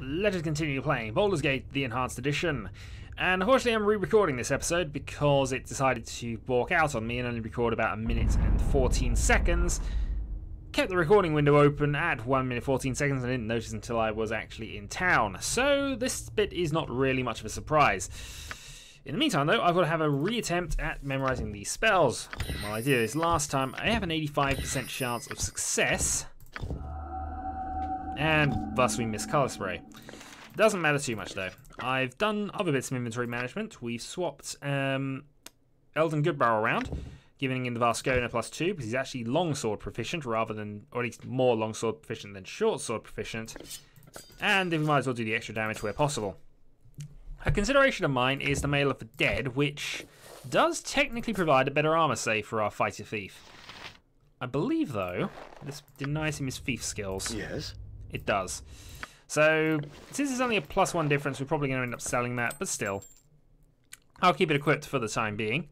let us continue playing Baldur's Gate, the Enhanced Edition. And unfortunately I'm re-recording this episode because it decided to walk out on me and only record about 1 minute and 14 seconds. Kept the recording window open at 1 minute 14 seconds and I didn't notice until I was actually in town. So this bit is not really much of a surprise. In the meantime though, I've got to have a re-attempt at memorising these spells. While I did this last time, I have an 85% chance of success. And thus we miss Colour Spray. Doesn't matter too much though. I've done other bits of inventory management. We've swapped Elden Goodbarrow around, giving him the Vascona +2 because he's actually longsword proficient rather than, or at least more longsword proficient than short sword proficient. And we might as well do the extra damage where possible. A consideration of mine is the Mail of the Dead, which does technically provide a better armor save for our fighter thief. I believe though this denies him his thief skills. Yes. It does. So, since it's only a +1 difference, we're probably going to end up selling that, but still. I'll keep it equipped for the time being.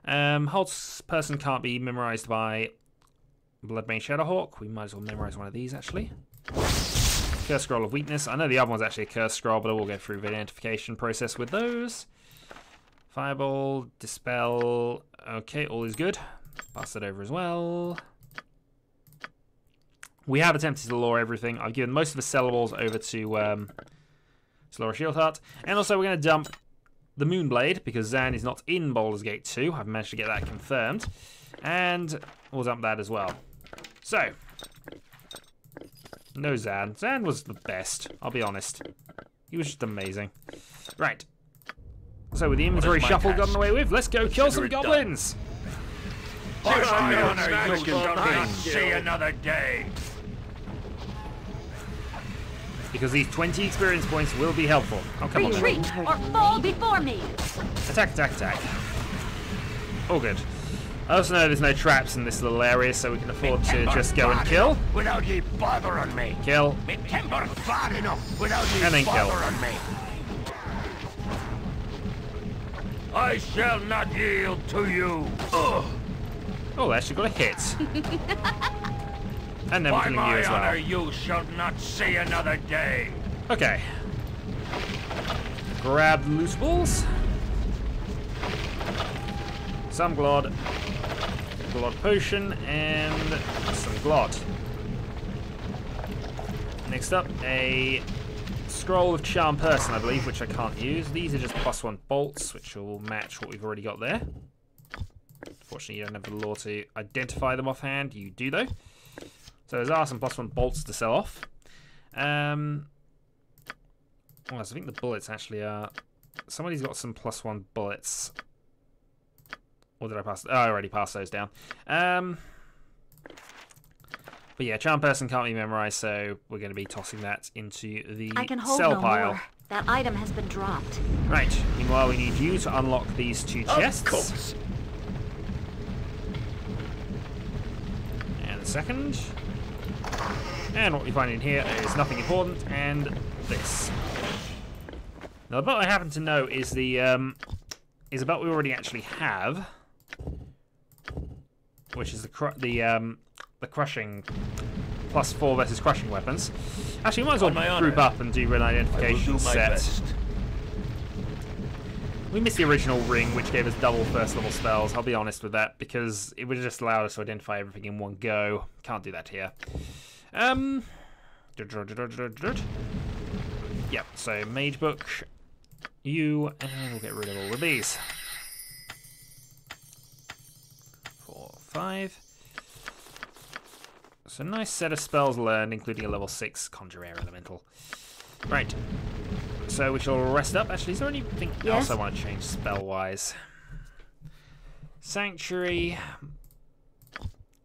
Holt's person can't be memorized by Bloodbane Shadowhawk. We might as well memorize one of these, actually. Curse Scroll of Weakness. I know the other one's actually a Curse Scroll, but I will go through the identification process with those. Fireball, Dispel. Okay, all is good. Pass that over as well. We have attempted to lure everything. I've given most of the sellables over to Laura Shieldheart. And also we're going to dump the Moonblade, because Zan is not in Baldur's Gate 2. I've managed to get that confirmed. And we'll dump that as well. So, no Zan. Zan was the best, I'll be honest. He was just amazing. Right. So with the inventory shuffle gotten away with, let's go kill some goblins! You will not see another day. Because these 20 experience points will be helpful. Oh, come on. Retreat or fall before me. Attack, attack, attack. All good. I also know there's no traps in this little area, so we can afford to just go and kill. Without ye bothering me. Kill. Me temper far enough without ye And then kill. bothering me. I shall not yield to you. Ugh. Oh, they actually got a hit. And then we're By killing you my as well. honor, you shall not see another day. Okay. Grab the loose balls. Some Glod. Glod potion and some Glod. Next up, a Scroll of Charm Person, I believe, which I can't use. These are just +1 bolts, which will match what we've already got there. Unfortunately, you don't have the law to identify them offhand. You do, though. So there are some +1 bolts to sell off. Well, I think the bullets actually are... Somebody's got some +1 bullets. Or did I pass... Oh, I already passed those down. But yeah, Charm Person can't be memorized, so we're going to be tossing that into the I can hold sell no pile. more. That item has been dropped. Right. Meanwhile, we need you to unlock these 2 chests. Of course. And a second. And what we find in here is nothing important, and this. Now, the belt I happen to know is the is a belt we already actually have, which is the crushing +4 versus crushing weapons. Actually, we might as well group up and do an identification set. We missed the original ring, which gave us double first level spells. I'll be honest with that, because it would have just allowed us to identify everything in one go. Can't do that here. Yep, so Mage Book, you, and we'll get rid of all of these. 4, 5. So nice set of spells learned, including a level 6 Conjure Air Elemental. Right. So we shall rest up. Actually, is there anything else I want to change spell-wise? Sanctuary,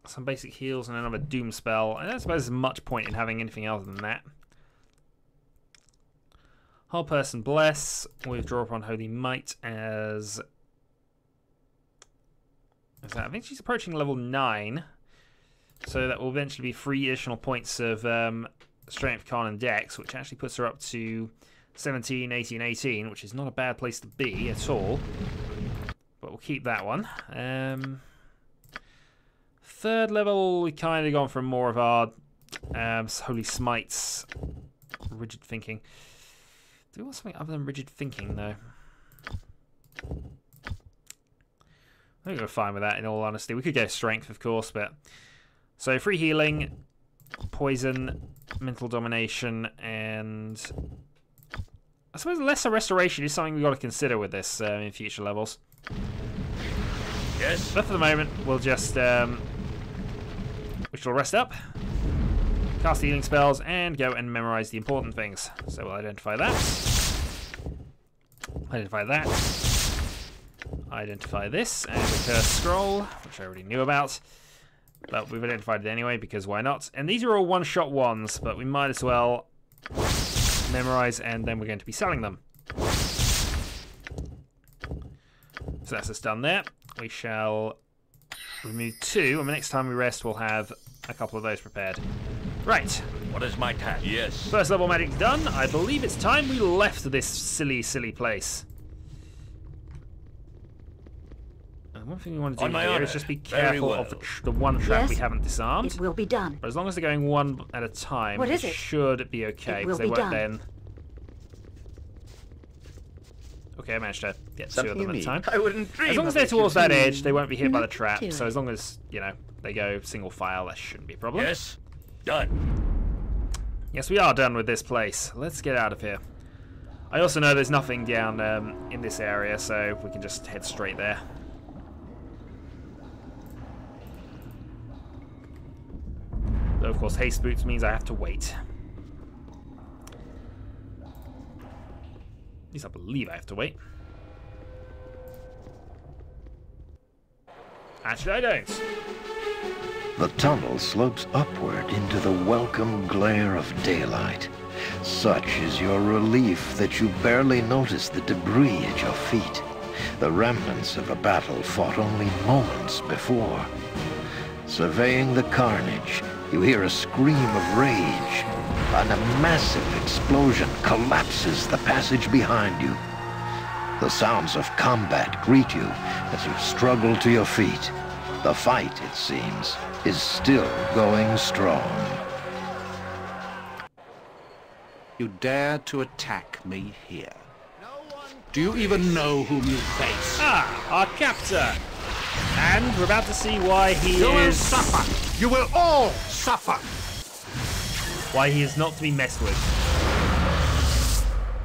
some basic heals, and another Doom spell. I don't suppose there's much point in having anything other than that. Whole Person Bless. Withdraw upon Holy Might as... I think she's approaching level 9. So that will eventually be 3 additional points of Strength, Con, and Dex, which actually puts her up to 17, 18, 18, which is not a bad place to be at all. But we'll keep that one. Third level, we kind of gone for more of our Holy Smites rigid thinking. Do we want something other than rigid thinking, though? I think we're fine with that, in all honesty. We could go strength, of course, but... So, free healing, poison, mental domination, and... I suppose lesser restoration is something we've got to consider with this in future levels. Yes. But for the moment, we'll just... we shall rest up, cast healing spells, and go and memorize the important things. So we'll identify that. Identify that. Identify this, and a cursed scroll, which I already knew about. But we've identified it anyway, because why not? And these are all one-shot ones, but we might as well memorize, and then we're going to be selling them. So that's us done there. We shall remove 2, and the next time we rest, we'll have a couple of those prepared. Right. What is my task? Yes. First level magic's done. I believe it's time we left this silly, silly place. And one thing we want to do here is just be careful of the one trap we haven't disarmed. It will be done. But as long as they're going one at a time, it should be okay, because they won't then... Okay, I managed to get 2 of them at a time. I wouldn't dream. As long as they're towards that edge, they won't be hit by the trap. So as long as, you know, they go single file, that shouldn't be a problem. Yes. Done. Yes, we are done with this place. Let's get out of here. I also know there's nothing down in this area, so we can just head straight there. Though, of course, haste boots means I have to wait. At least I believe I have to wait. Actually, I don't. The tunnel slopes upward into the welcome glare of daylight. Such is your relief that you barely notice the debris at your feet, the remnants of a battle fought only moments before. Surveying the carnage, you hear a scream of rage, and a massive explosion collapses the passage behind you. The sounds of combat greet you as you struggle to your feet. The fight, it seems, is still going strong. You dare to attack me here. Do you even know whom you face? Ah, our captor. And we're about to see why he You will is... suffer! You will all suffer! Why he is not to be messed with.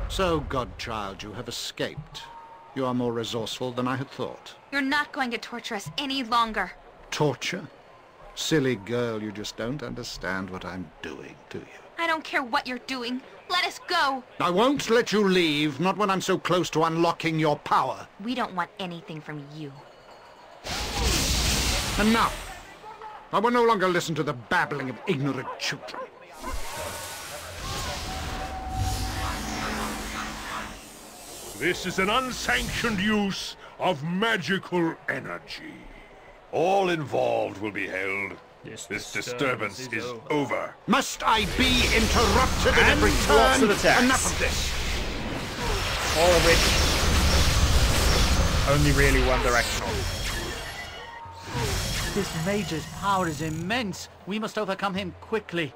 So, godchild, you have escaped. You are more resourceful than I had thought. You're not going to torture us any longer. Torture? Silly girl, you just don't understand what I'm doing, do you? I don't care what you're doing. Let us go. I won't let you leave, not when I'm so close to unlocking your power. We don't want anything from you. Enough! I will no longer listen to the babbling of ignorant children. This is an unsanctioned use of magical energy. All involved will be held. This disturbance is over. Must I be interrupted at every lots turn? of attacks. Enough of this! All of which only really one directional. This mage's power is immense. We must overcome him quickly.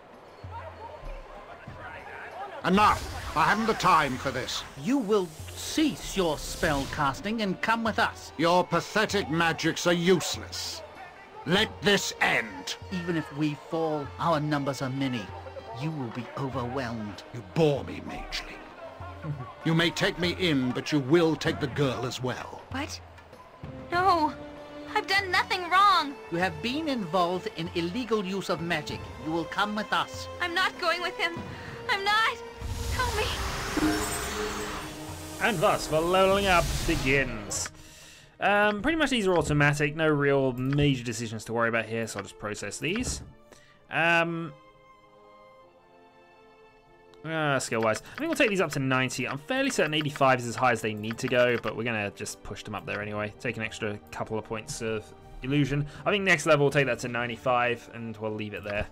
Enough! I haven't the time for this. You will cease your spell casting and come with us. Your pathetic magics are useless. Let this end. Even if we fall, our numbers are many. You will be overwhelmed. You bore me, Magely. You may take me in, but you will take the girl as well. What? No. I've done nothing wrong. You have been involved in illegal use of magic. You will come with us. I'm not going with him. I'm not. Help me. And thus, the leveling up begins. Pretty much these are automatic, no real major decisions to worry about here, so I'll just process these. Skill-wise, I think we'll take these up to 90. I'm fairly certain 85 is as high as they need to go, but we're going to just push them up there anyway. Take an extra couple of points of illusion. I think next level we'll take that to 95, and we'll leave it there.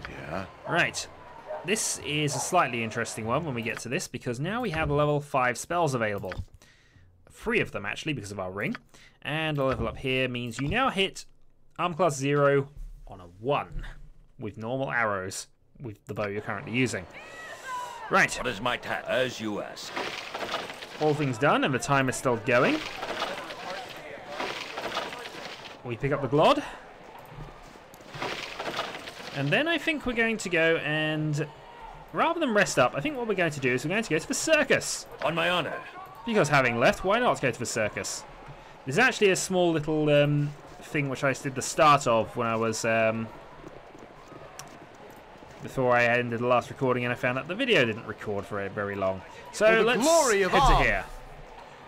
Yeah. Right. This is a slightly interesting one when we get to this, because now we have level 5 spells available. 3 of them, actually, because of our ring. And a level up here means you now hit armor class 0 on a 1 with normal arrows. with the bow you're currently using. Right. What is my task? As you ask. All things done, and the time is still going. We pick up the Glod. And then I think we're going to go and, rather than rest up, I think what we're going to do is we're going to go to the circus. On my honor. Because having left, why not go to the circus? There's actually a small little thing which I did the start of when I was... before I ended the last recording, and I found out the video didn't record for very long. So let's head to here.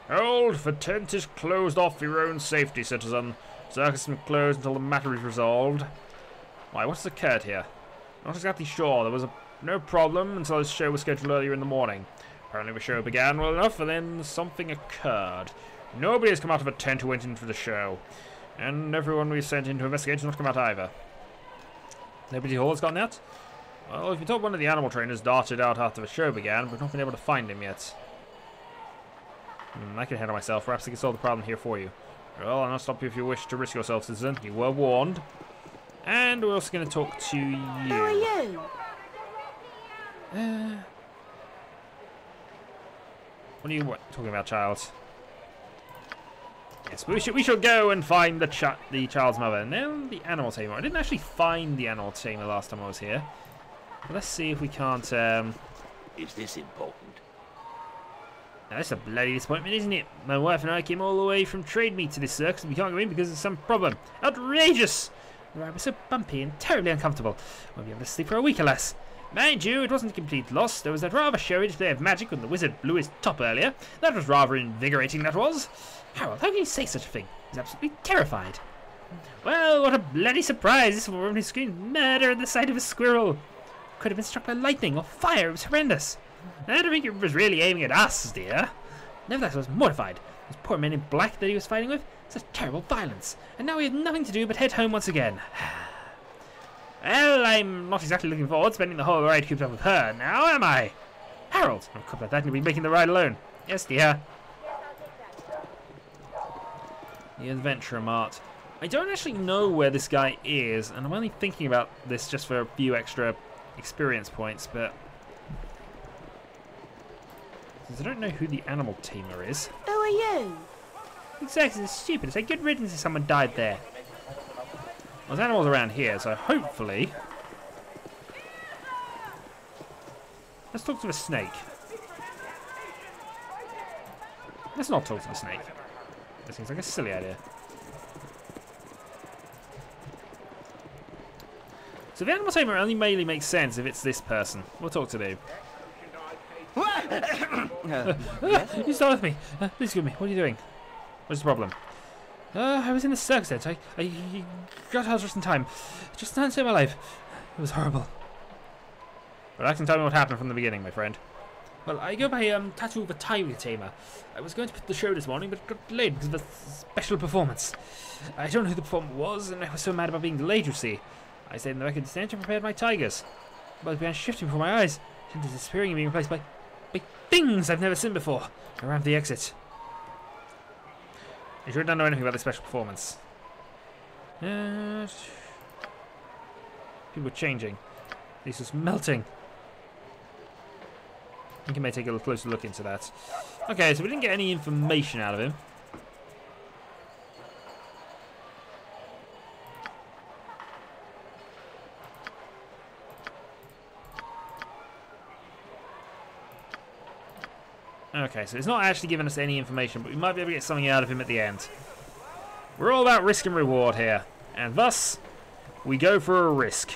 Hold, the tent is closed off for your own safety, citizen. Circus is closed until the matter is resolved. Why, what's occurred here? Not exactly sure. There was no problem until this show was scheduled earlier in the morning. Apparently the show began well enough, and then something occurred. Nobody has come out of a tent who went in for the show. And everyone we sent in to investigate has not come out either. Nobody Hall has gotten out? Well, if you thought one of the animal trainers darted out after the show began, we've not been able to find him yet. I can handle myself. Perhaps I can solve the problem here for you. Well, I'll not stop you if you wish to risk yourself, citizen. You were warned. And we're also going to talk to you. Who are you? What are you talking about, child? Yes, we should go and find the child's mother. And then the animal tamer. I didn't actually find the animal tamer last time I was here. But let's see if we can't... Is this important? Now, that's a bloody disappointment, isn't it? My wife and I came all the way from trade meet to this circus, and we can't go in because of some problem. Outrageous! The ride was so bumpy and terribly uncomfortable. Won't be able to sleep for a week or less. Mind you, it wasn't a complete loss. There was that rather showy display of magic when the wizard blew his top earlier. That was rather invigorating, that was. Harold, how can you say such a thing? He's absolutely terrified. Well, what a bloody surprise. This woman who screamed murder at the sight of a squirrel. Could have been struck by lightning or fire. It was horrendous. I don't think it was really aiming at us, dear. Nevertheless, I was mortified. Those poor men in black that he was fighting with, such terrible violence. And now we have nothing to do but head home once again. Well, I'm not exactly looking forward to spending the whole ride cooped up with her now, am I? Harold, I'm cooped like that and you'll be making the ride alone. Yes, dear. The Adventurer Mart. I don't actually know where this guy is, and I'm only thinking about this just for a few extra experience points, but... since I don't know who the animal tamer is. Who are you? Exactly, it's stupid. It's a good riddance if someone died there. Well, there's animals around here, so hopefully... let's talk to the snake. Let's not talk to the snake. That seems like a silly idea. So the animal tamer only mainly makes sense if it's this person. We'll talk to them. You start with me. Please give me. What are you doing? What's the problem? I was in the circus tent. I got out just in time. Just to save my life. It was horrible. Relax and tell me what happened from the beginning, my friend. Well, I go by Tattoo the Tiger Tamer. I was going to put the show this morning, but it got delayed because of the special performance. I don't know who the performer was, and I was so mad about being delayed, you see. I stayed in the record stand and prepared my tigers. But it began shifting before my eyes, into disappearing and being replaced by things I've never seen before around the exit. You sure don't know anything about this special performance? People were changing. This was melting. I think I may take a closer look into that. Okay, so we didn't get any information out of him. Okay, so it's not actually giving us any information, but we might be able to get something out of him at the end. We're all about risk and reward here, and thus, we go for a risk.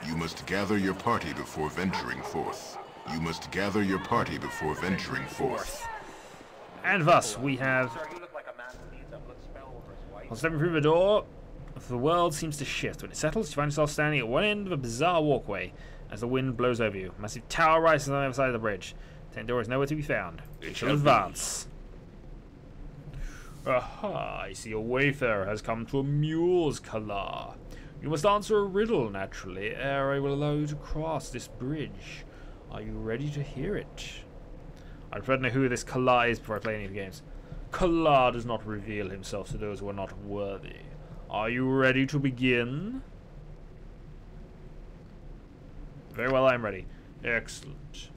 You must gather your party before venturing forth. You must gather your party before venturing forth. And thus, we have... while stepping through the door, the world seems to shift. When it settles, you find yourself standing at one end of a bizarre walkway as the wind blows over you. A massive tower rises on the other side of the bridge. The tent door is nowhere to be found. We shall advance. Aha, I see a wayfarer has come to a mule's collar. You must answer a riddle, naturally, ere I will allow you to cross this bridge. Are you ready to hear it? I prefer to know who this Kala is before I play any of the games. Kala does not reveal himself to those who are not worthy. Are you ready to begin? Very well, I'm ready. Excellent.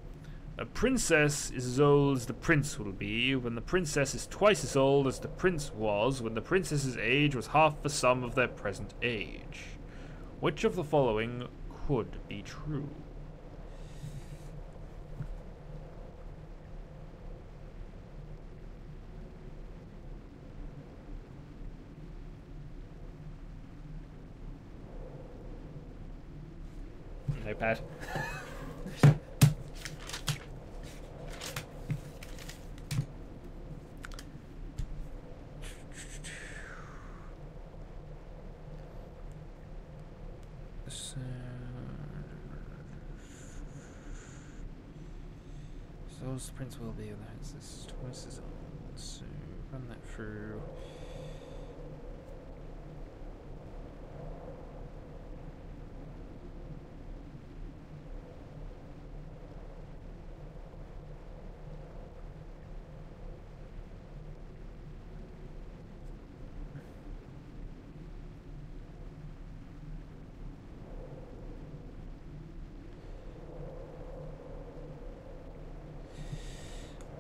A princess is as old as the prince will be when the princess is twice as old as the prince was when the princess's age was half the sum of their present age. Which of the following could be true? Notepad. So the prince will be, that's this twice as old. So run that through.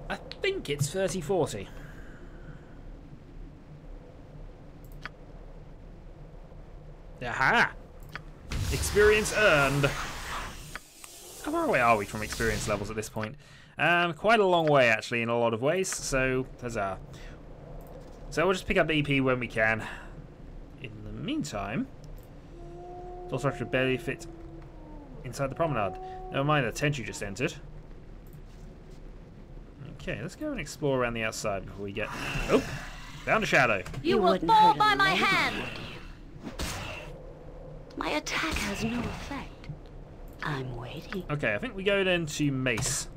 I think it's 30-40. Aha! Experience earned. How far away are we from experience levels at this point? Quite a long way, actually, in a lot of ways. So, huzzah. So we'll just pick up the EP when we can. In the meantime, the structure barely fit inside the promenade. Never mind the tent you just entered. Okay, let's go and explore around the outside before we get... Oh! Found a shadow. You will fall by my hand! My attack has no effect. I'm waiting. Okay, I think we go then to Mace.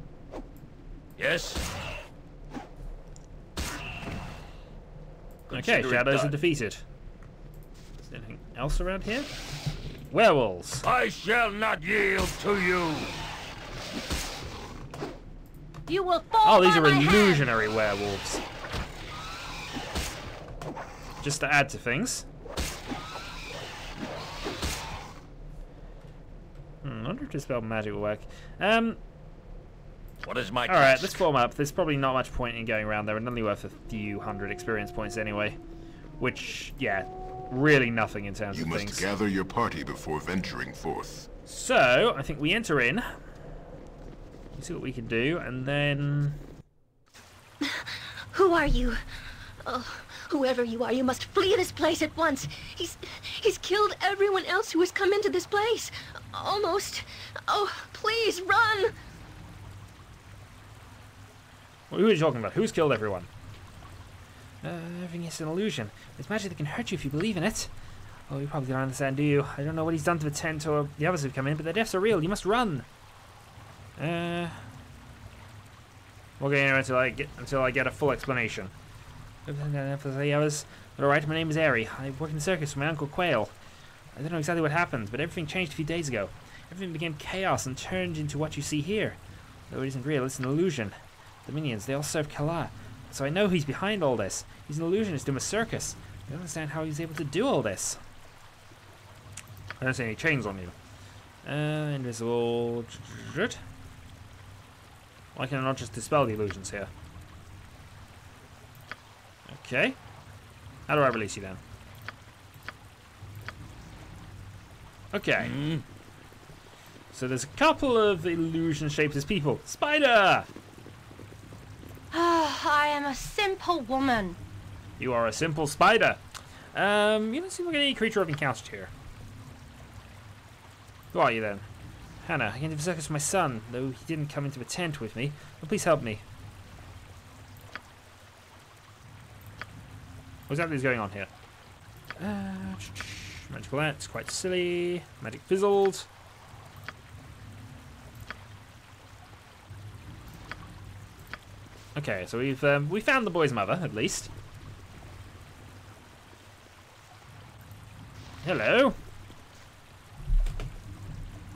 Yes? Okay, shadows are defeated. Is there anything else around here? Werewolves. I shall not yield to you. You will fall. Oh, these by are my hand. illusionary werewolves. Just to add to things. I wonder if Dispel Magic will work. What is my Alright, task? let's form up. There's probably not much point in going around there, and only worth a few hundred experience points anyway. Which, yeah, really nothing in terms You of must things. gather your party before venturing forth. So, I think we enter in. See what we can do, and then... Who are you? Oh, whoever you are, you must flee this place at once. He's killed everyone else who has come into this place. Almost. Oh, please, run! Well, who are you talking about? Who's killed everyone? Everything is an illusion. There's magic that can hurt you if you believe in it. Oh, you probably don't understand, do you? I don't know what he's done to the tent or the others who've come in, but the deaths are real. You must run. We'll go in here until I get a full explanation. The others. Alright, my name is Airy. I work in the circus with my Uncle Quail. I don't know exactly what happened, but everything changed a few days ago. Everything became chaos and turned into what you see here. Though it isn't real, it's an illusion. The minions, they all serve Kala. So I know he's behind all this. He's an illusionist in a circus. I don't understand how he's able to do all this. I don't see any chains on you. Invisible. Why can I not just dispel the illusions here? Okay. How do I release you then? Okay. So there's a couple of illusion shaped as people. Spider! I am a simple woman. You are a simple spider. You don't seem like any creature I've encountered here. Who are you then? Hannah, I came to the circus with my son, though he didn't come into the tent with me. But please help me. What exactly is going on here? Magical ants, quite silly. Magic fizzled. Okay, so we found the boy's mother, at least. Hello.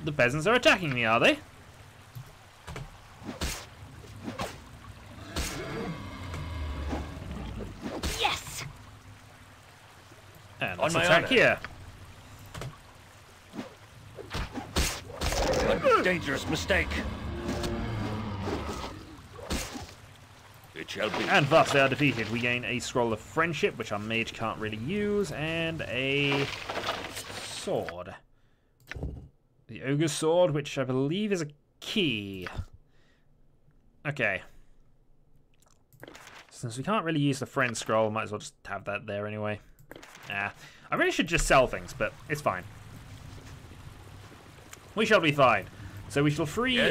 The peasants are attacking me, are they? Yes. And let's attack here. A dangerous mistake. It shall be. And thus they are defeated. We gain a scroll of friendship, which our mage can't really use, and a sword. The ogre's sword, which I believe is a key. Okay. Since we can't really use the friend scroll, might as well just have that there anyway. I really should just sell things, but it's fine. We shall be fine. So we shall free you,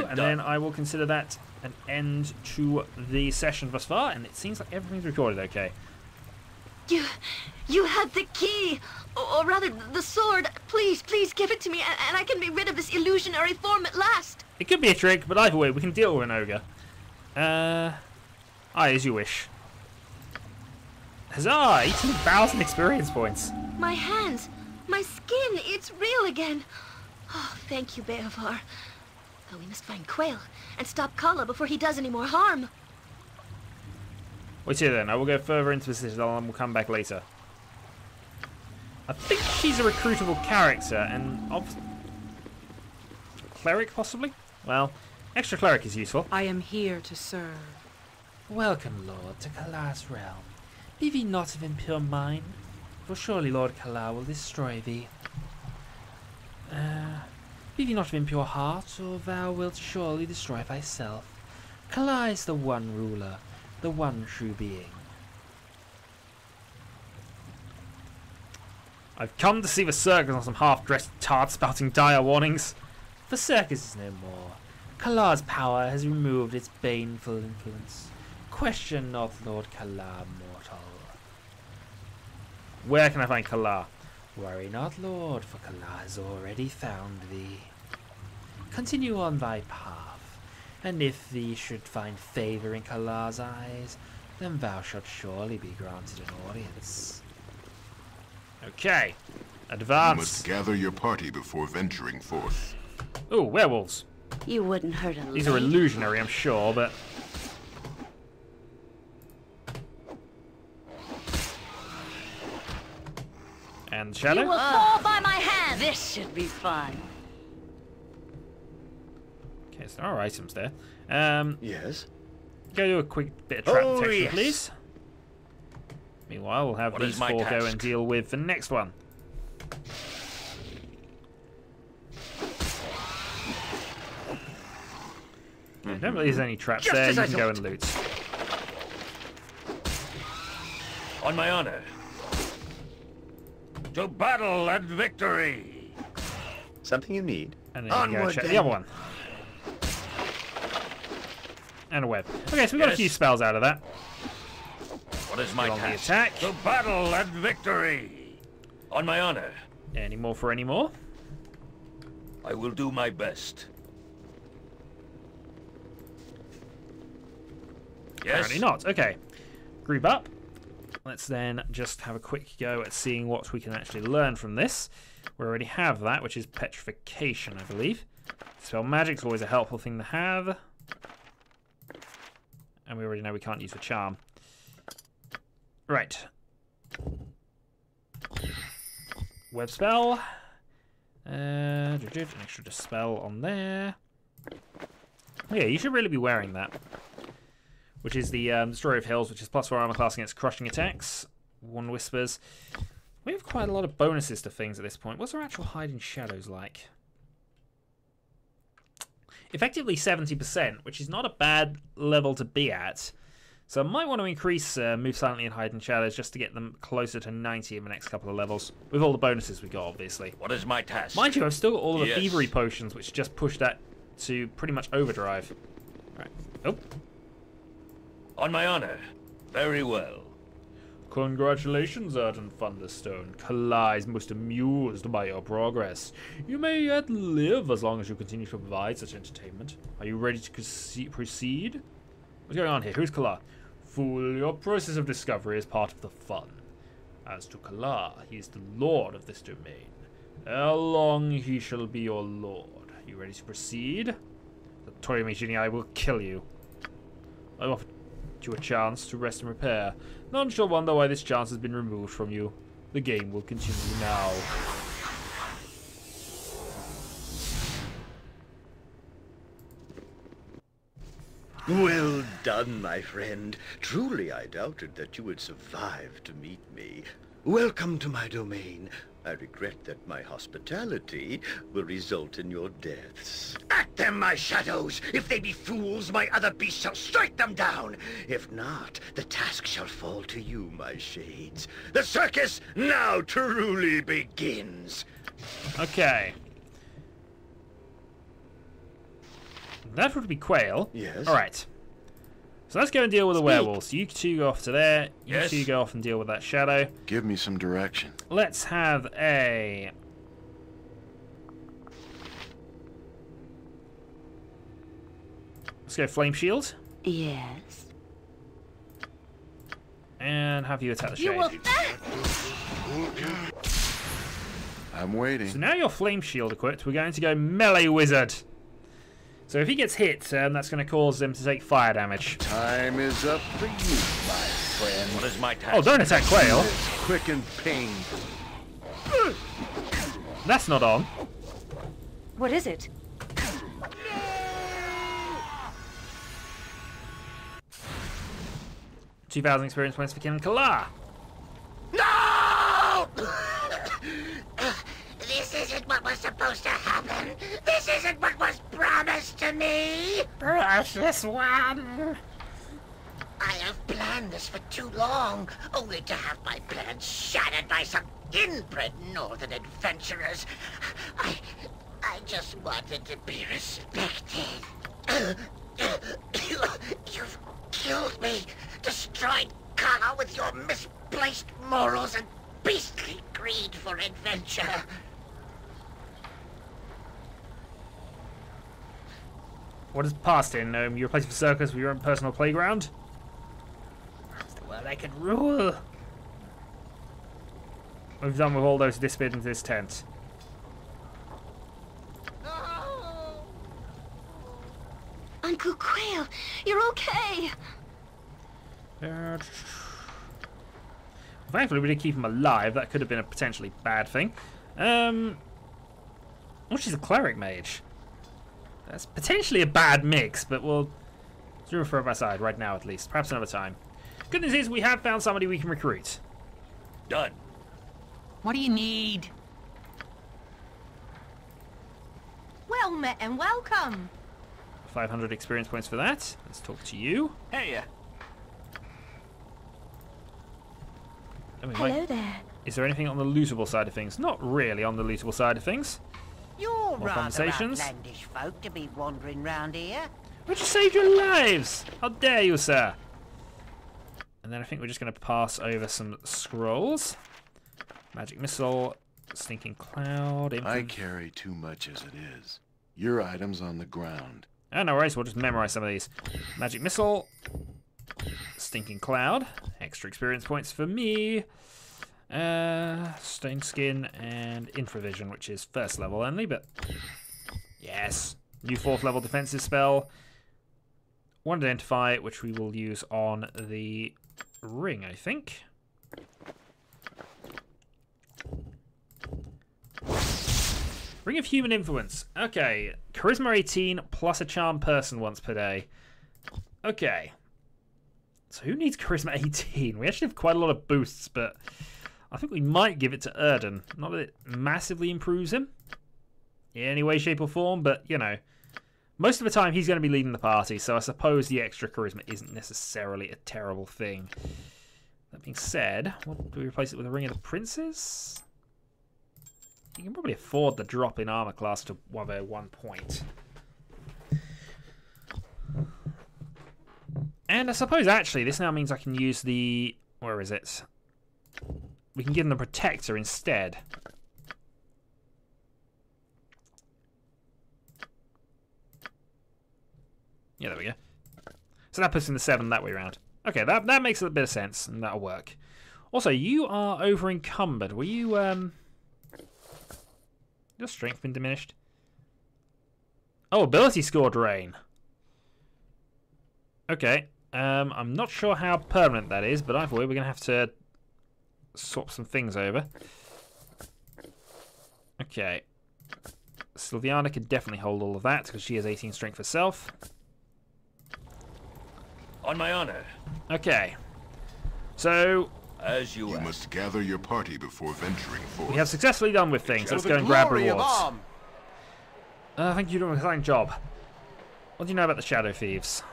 and then I will consider that an end to the session thus far, and it seems like everything's recorded okay. You had the key, or rather the sword. Please give it to me, and I can be rid of this illusionary form at last. It could be a trick, but either way, we can deal with an ogre. As you wish. Huzzah! 18,000 experience points. My hands, my skin, it's real again. Oh, thank you, Beovar. Though we must find Quail and stop Kala before he does any more harm. Wait here then, I will go further into the citadel and we'll come back later. I think she's a recruitable character, and cleric possibly? Well, extra cleric is useful. I am here to serve. Welcome, Lord, to Kala's realm. Be thee not of impure mind, for surely Lord Kala will destroy thee. Be thee not of impure heart, or thou wilt surely destroy thyself. Kala is the one ruler, the one true being. I've come to see the circus on some half-dressed tart spouting dire warnings. The circus is no more. Kala's power has removed its baneful influence. Question not Lord Kala, mortal. Where can I find Kala? Worry not, Lord, for Kala has already found thee. Continue on thy path, and if thee should find favour in Kala's eyes, then thou shalt surely be granted an audience. Okay, advance. You must gather your party before venturing forth. Ooh, werewolves. You wouldn't hurt a These are illusionary, I'm sure, but... And Shadow? You will fall by my hand. This should be fun. Okay, so there are items there. Yes? Go do a quick bit of trap detection, yes. please. Meanwhile, we'll have these four go and deal with the next one. I don't believe there's any traps there. You can go and loot. On my honor. To battle and victory. Something you need. And then you can go check the other one. And a web. Okay, so we got a few spells out of that. What is my task? Attack. To battle and victory. On my honor. Any more for any more? I will do my best. Yes. Apparently not. Okay. Group up. Let's then just have a quick go at seeing what we can actually learn from this. We already have that, which is petrification, I believe. Spell magic's always a helpful thing to have. And we already know we can't use the charm. Right. Web spell. An extra dispel on there. Yeah, you should really be wearing that. Which is the Destroyer of Hills, which is +4 armor class against crushing attacks. One Whispers. We have quite a lot of bonuses to things at this point. What's our actual hide in shadows like? Effectively 70%, which is not a bad level to be at. So I might want to increase Move Silently and Hide in Shadows just to get them closer to 90 in the next couple of levels. With all the bonuses we got, obviously. What is my task? Mind you, I've still got all of the Yes. Thievery Potions, which just push that to pretty much overdrive. Right. Oh. On my honor. Very well. Congratulations, Urden Thunderstone. Kala is most amused by your progress. You may yet live as long as you continue to provide such entertainment. Are you ready to proceed? What's going on here? Who's Kala? Fool, your process of discovery is part of the fun. As to Kala, he is the lord of this domain. Ere long he shall be your lord. You ready to proceed? The Toyami Genii will kill you. I offer you a chance to rest and repair. None shall wonder why this chance has been removed from you. The game will continue now. Well done, my friend. Truly, I doubted that you would survive to meet me. Welcome to my domain. I regret that my hospitality will result in your deaths. At them, my shadows! If they be fools, my other beasts shall strike them down! If not, the task shall fall to you, my shades. The circus now truly begins! Okay. That would be Quail. Yes? Alright. So let's go and deal with the werewolves. You two go off to there. You Yes. two go off and deal with that shadow. Give me some direction. Let's have a... Let's go Flame Shield. Yes. And have you attack the You will shade. I'm waiting. So now you're Flame Shield equipped, we're going to go Melee Wizard. So if he gets hit, that's going to cause them to take fire damage. Time is up for you, my friend. What is my task? Oh, don't attack Quail. It's quick and painful. That's not on. What is it? $2,000 experience points for killing Kala. No! This isn't what was supposed to happen. This isn't what was promised to me. Precious one. I have planned this for too long, only to have my plans shattered by some inbred northern adventurers. I just wanted to be respected. You've killed me, destroyed Kala with your misplaced morals and beastly greed for adventure. What is past in? You replace the circus with your own personal playground? That's the world I can rule. What have you done with all those who disappeared into this tent? Uncle Quail, you're okay. Thankfully, we did keep him alive. That could have been a potentially bad thing. Oh, she's a cleric mage. That's potentially a bad mix, but we'll do it for my side right now, at least. Perhaps another time. Good news is we have found somebody we can recruit. Done. What do you need? Well met and welcome. 500 experience points for that. Let's talk to you. Hey, Oh, we Hello might- there. Is there anything on the lootable side of things? Not really on the lootable side of things. You're More rather conversations? outlandish folk to be wandering round here. We just saved your lives! How dare you, sir? And then I think we're just going to pass over some scrolls. Magic Missile, Stinking Cloud. I carry too much as it is. Your item's on the ground. Oh, no worries, we'll just memorize some of these. Magic Missile, Stinking Cloud, extra experience points for me. Stone Skin and Infravision, which is first level only, but yes. New 4th level defensive spell. One Identify, which we will use on the ring, I think. Ring of Human Influence. Okay. Charisma 18 plus a charm person once per day. Okay. So who needs Charisma 18? We actually have quite a lot of boosts, but I think we might give it to Urden. Not that it massively improves him in any way, shape, or form, but, you know, most of the time he's going to be leading the party, so I suppose the extra charisma isn't necessarily a terrible thing. That being said, what do we replace it with? A Ring of the Princes? You can probably afford the drop in armor class to 101 point. And I suppose, actually, this now means I can use the... Where is it? We can give them the Protector instead. Yeah, there we go. So that puts in the 7 that way around. Okay, that makes a bit of sense, and that'll work. Also, you are over encumbered. Were you, Your strength been diminished? Oh, ability score drain. Okay. I'm not sure how permanent that is, but either way, we're going to have to swap some things over. Okay. Sylviana could definitely hold all of that because she has 18 strength herself. On my honor. Okay. So, As you must gather your party before venturing forth. we have successfully done with things. Let's go and grab rewards. Thank you for an exciting job. What do you know about the Shadow Thieves?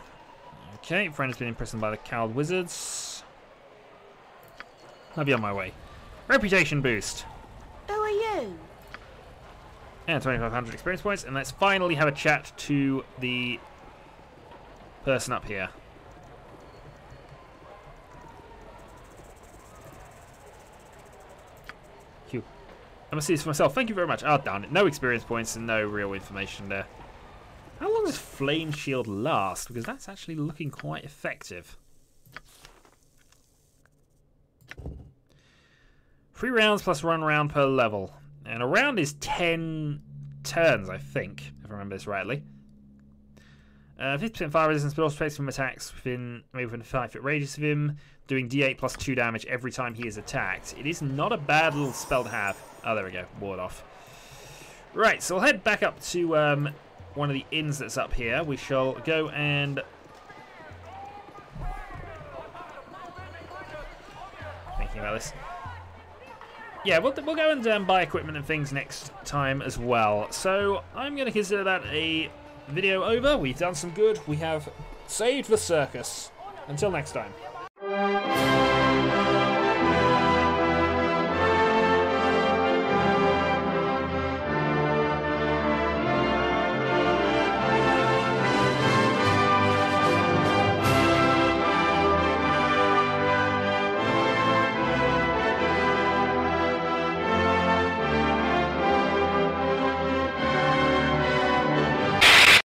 Okay, friend has been imprisoned by the cowled wizards. I'll be on my way. Reputation boost. Who are you? And 2,500 experience points. And let's finally have a chat to the person up here. Q. I must see this for myself. Thank you very much. Oh, darn it. No experience points and no real information there. How long does Flame Shield last? Because that's actually looking quite effective. 3 rounds plus 1 round per level. And a round is 10 turns, I think, if I remember this rightly. 50% fire resistance, but also takes from attacks within 5-foot radius of him, doing d8 plus 2 damage every time he is attacked. It is not a bad little spell to have. Oh, there we go. Ward off. Right, so we'll head back up to one of the inns that's up here. We shall go and... Thinking about this. Yeah, we'll go and buy equipment and things next time as well. So I'm going to consider that a video over. We've done some good. We have saved the circus. Until next time.